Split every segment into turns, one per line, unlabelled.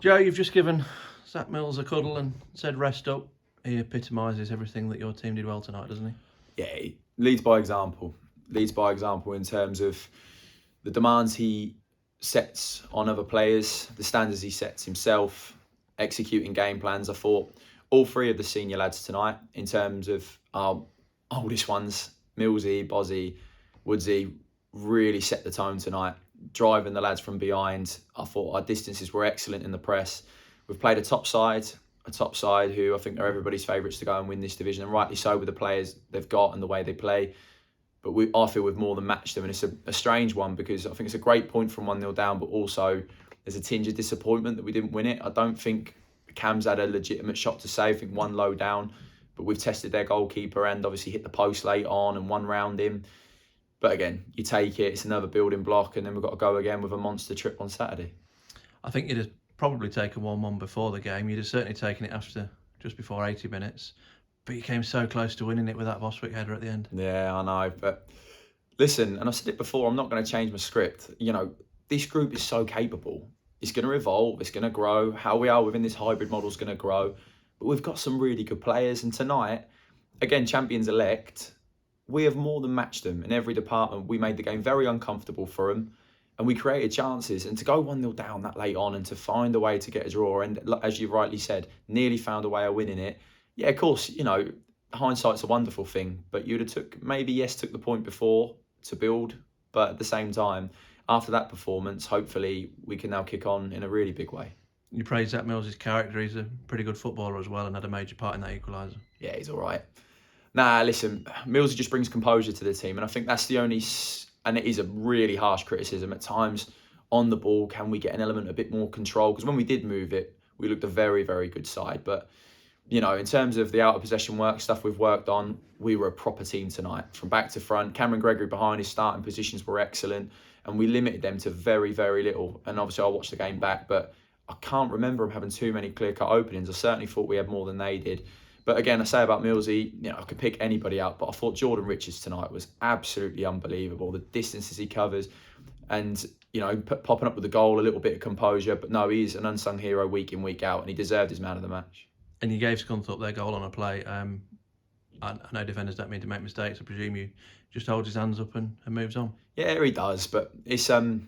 Joe, you've just given Zach Mills a cuddle and said rest up. He epitomises everything that your team did well tonight, doesn't he?
Yeah, he leads by example. Leads by example in terms of the demands he sets on other players, the standards he sets himself, executing game plans. I thought all three of the senior lads tonight, in terms of our oldest ones, Millsy, Bozzy, Woodsy, really set the tone tonight. Driving the lads from behind. I thought our distances were excellent in the press. We've played a top side who I think are everybody's favourites to go and win this division, and rightly so with the players they've got and the way they play. But I feel we've more than matched them, and it's a strange one because I think it's a great point from 1-0 down, but also there's a tinge of disappointment that we didn't win it. I don't think Cam's had a legitimate shot to save. I think one low down, but we've tested their goalkeeper and obviously hit the post late on and one round him. But again, you take it, it's another building block, and then we've got to go again with a monster trip on Saturday.
I think you'd have probably taken 1-1 before the game. You'd have certainly taken it after just before 80 minutes. But you came so close to winning it with that Bostwick header at the end.
Yeah, I know. But listen, and I said it before, I'm not going to change my script. This group is so capable. It's going to evolve. It's going to grow. How we are within this hybrid model is going to grow. But we've got some really good players. And tonight, again, champions elect, we have more than matched them in every department. We made the game very uncomfortable for them. And we created chances. And to go 1-0 down that late on and to find a way to get a draw, and as you rightly said, nearly found a way of winning it. Yeah, of course, hindsight's a wonderful thing, but you'd have took the point before to build, but at the same time, after that performance, hopefully we can now kick on in a really big way.
You praise Zach Mills' character. He's a pretty good footballer as well and had a major part in that equaliser.
Yeah, he's all right. Nah, listen, Mills just brings composure to the team, and I think that's the only, and it is a really harsh criticism at times, on the ball, can we get an element a bit more control? Because when we did move it, we looked a very, very good side, but in terms of the out of possession work, stuff we've worked on, we were a proper team tonight. From back to front, Cameron Gregory behind his starting positions were excellent, and we limited them to very, very little. And obviously I watched the game back, but I can't remember them having too many clear-cut openings. I certainly thought we had more than they did. But again, I say about Millsy, I could pick anybody out, but I thought Jordan Richards tonight was absolutely unbelievable. The distances he covers and, popping up with the goal, a little bit of composure. But no, he's an unsung hero week in, week out, and he deserved his man of the match.
And you gave Scunthorpe their goal on a play. I know defenders don't mean to make mistakes. I presume you just holds his hands up and moves on.
Yeah, he does, but it's a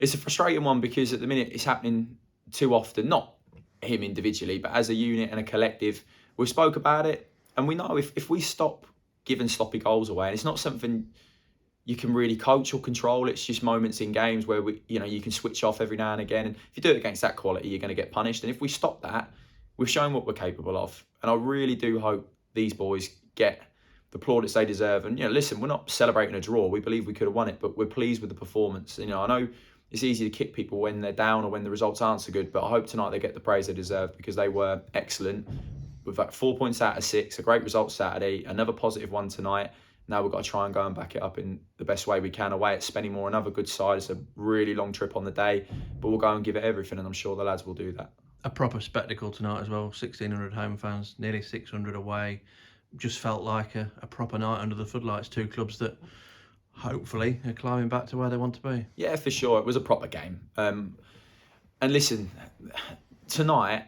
frustrating one because at the minute it's happening too often. Not him individually, but as a unit and a collective. We've spoke about it, and we know if we stop giving sloppy goals away, and it's not something you can really coach or control. It's just moments in games where you can switch off every now and again. And if you do it against that quality, you're going to get punished. And if we stop that, we've shown what we're capable of. And I really do hope these boys get the plaudits they deserve. And, listen, we're not celebrating a draw. We believe we could have won it, but we're pleased with the performance. I know it's easy to kick people when they're down or when the results aren't so good, but I hope tonight they get the praise they deserve because they were excellent. We've got 4 points out of 6, a great result Saturday, another positive one tonight. Now we've got to try and go and back it up in the best way we can away at Spennymoor. Another good side. It's a really long trip on the day, but we'll go and give it everything, and I'm sure the lads will do that.
A proper spectacle tonight as well. 1,600 home fans, nearly 600 away. Just felt like a proper night under the floodlights. Two clubs that hopefully are climbing back to where they want to be.
Yeah, for sure. It was a proper game. And listen, tonight,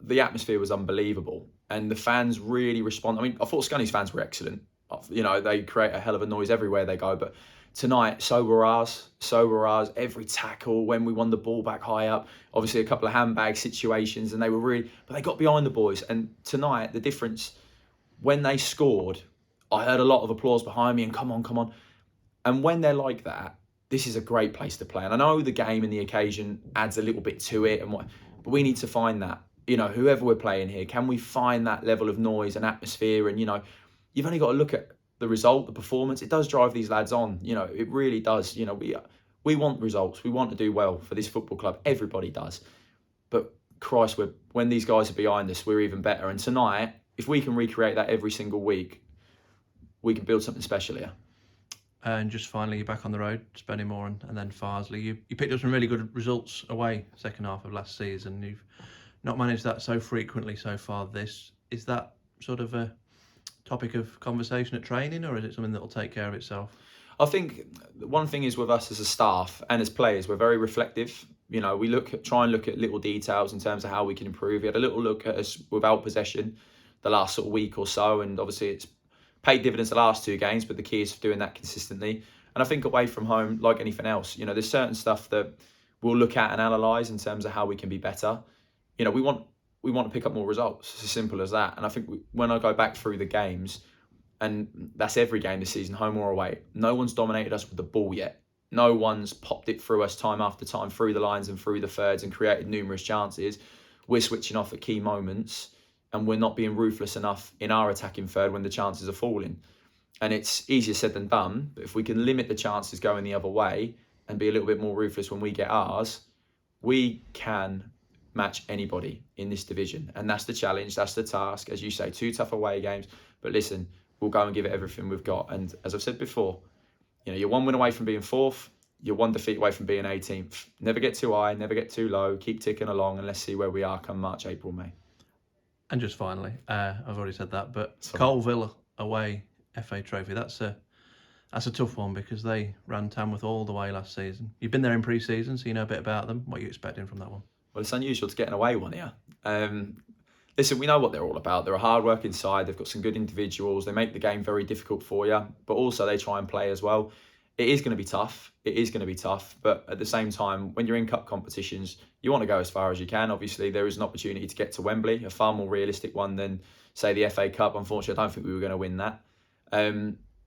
the atmosphere was unbelievable. And the fans really responded. I mean, I thought Scunny's fans were excellent. They create a hell of a noise everywhere they go. But tonight, so were ours. Every tackle, when we won the ball back high up, obviously a couple of handbag situations, and but they got behind the boys. And tonight, the difference, when they scored, I heard a lot of applause behind me and come on. And when they're like that, this is a great place to play. And I know the game and the occasion adds a little bit to it, but we need to find that. Whoever we're playing here, can we find that level of noise and atmosphere? And, you've only got to look at the result, the performance. It does drive these lads on. It really does. We want results. We want to do well for this football club. Everybody does. But Christ, when these guys are behind us, we're even better. And tonight, if we can recreate that every single week, we can build something special here.
And just finally, you're back on the road, Spennymoor and then Farsley. You picked up some really good results away second half of last season. You've not managed that so frequently so far. Is that sort of a topic of conversation at training, or is it something that will take care of itself?
I think one thing is with us as a staff and as players, we're very reflective. You know, we try and look at little details in terms of how we can improve. We had a little look at us without possession the last sort of week or so, and obviously it's paid dividends the last 2 games, but the key is doing that consistently. And I think away from home, like anything else, you know, there's certain stuff that we'll look at and analyse in terms of how we can be better. You know, we want to pick up more results. It's as simple as that. And I think when I go back through the games, and that's every game this season, home or away, no one's dominated us with the ball yet. No one's popped it through us time after time, through the lines and through the thirds, and created numerous chances. We're switching off at key moments, and we're not being ruthless enough in our attacking third when the chances are falling. And it's easier said than done, but if we can limit the chances going the other way and be a little bit more ruthless when we get ours, we can match anybody in this division. And that's the challenge, that's the task. As you say, 2 tough away games, but listen, we'll go and give it everything we've got. And as I've said before, you know, you're 1 win away from being 4th, you're 1 defeat away from being 18th. Never get too high, never get too low, keep ticking along, and let's see where we are come March, April, May.
And just finally, I've already said that, but
Sorry.
Colville away FA Trophy, that's a tough one because they ran Tamworth all the way last season. You've been there in pre-season, so you know a bit about them. What are you expecting from that one?
Well, it's unusual to get an away one here. Listen, we know what they're all about. They're a hard-working side. They've got some good individuals. They make the game very difficult for you, but also they try and play as well. It is going to be tough. It is going to be tough. But at the same time, when you're in cup competitions, you want to go as far as you can. Obviously, there is an opportunity to get to Wembley, a far more realistic one than, say, the FA Cup. Unfortunately, I don't think we were going to win that.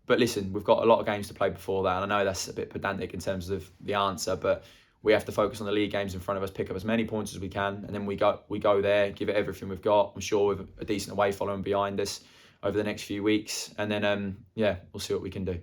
But listen, we've got a lot of games to play before that. And I know that's a bit pedantic in terms of the answer, but we have to focus on the league games in front of us, pick up as many points as we can, and then we go there, give it everything we've got. I'm sure with a decent away following behind us over the next few weeks, and then we'll see what we can do.